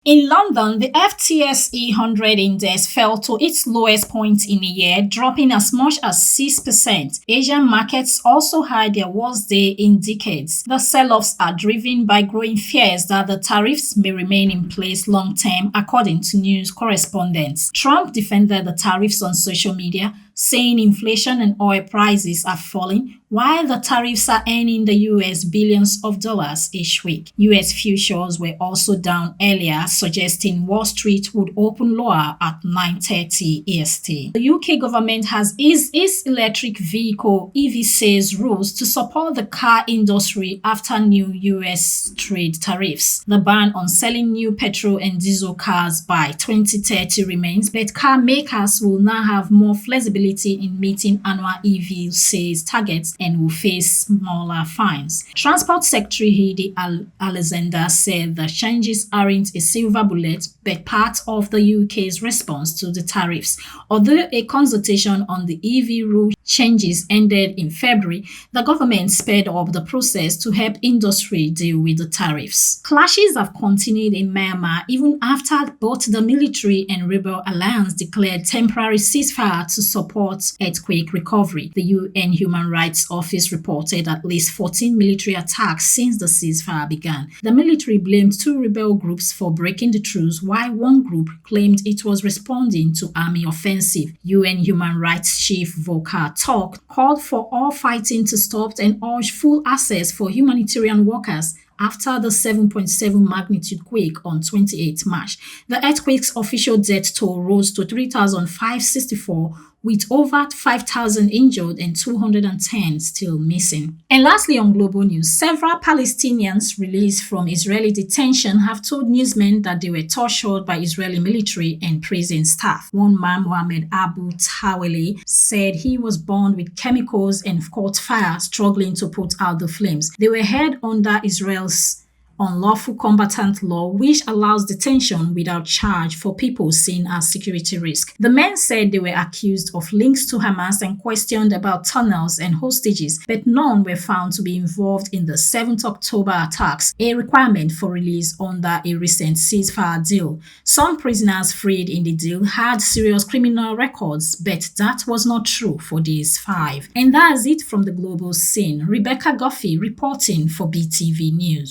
In London, the FTSE 100 index fell to its lowest point in a year, dropping as much as 6%. Asian markets also had their worst day in decades. The sell-offs are driven by growing fears that the tariffs may remain in place long-term, according to news correspondents. Trump defended the tariffs on social media, saying inflation and oil prices are falling, while the tariffs are earning the US billions of dollars each week. US futures were also down earlier, suggesting Wall Street would open lower at 9:30 EST. The UK government has eased its electric vehicle EV sales rules to support the car industry after new US trade tariffs. The ban on selling new petrol and diesel cars by 2030 remains, but car makers will now have more flexibility in meeting annual EV sales targets and will face smaller fines. Transport Secretary Heidi Alexander said the changes aren't a silver bullet, but part of the UK's response to the tariffs. Although a consultation on the EV rule changes ended in February, the government sped up the process to help industry deal with the tariffs. Clashes have continued in Myanmar even after both the military and rebel alliance declared temporary ceasefire to support earthquake recovery. The UN Human Rights Office reported at least 14 military attacks since the ceasefire began. The military blamed two rebel groups for breaking the truce, while one group claimed it was responding to army offensive. UN Human Rights Chief Volker Turk called for all fighting to stop and urged full access for humanitarian workers after the 7.7 magnitude quake on 28 March. The earthquake's official death toll rose to 3,564, with over 5,000 injured and 210 still missing. And lastly, on global news, several Palestinians released from Israeli detention have told newsmen that they were tortured by Israeli military and prison staff. One man, Mohammed Abu Taweli, said he was burned with chemicals and caught fire, struggling to put out the flames. They were held under Israel's unlawful combatant law, which allows detention without charge for people seen as security risk. The men said they were accused of links to Hamas and questioned about tunnels and hostages, but none were found to be involved in the 7th October attacks, a requirement for release under a recent ceasefire deal. Some prisoners freed in the deal had serious criminal records, but that was not true for these 5. And that's it from the global scene. Rebecca Guffey reporting for BTV News.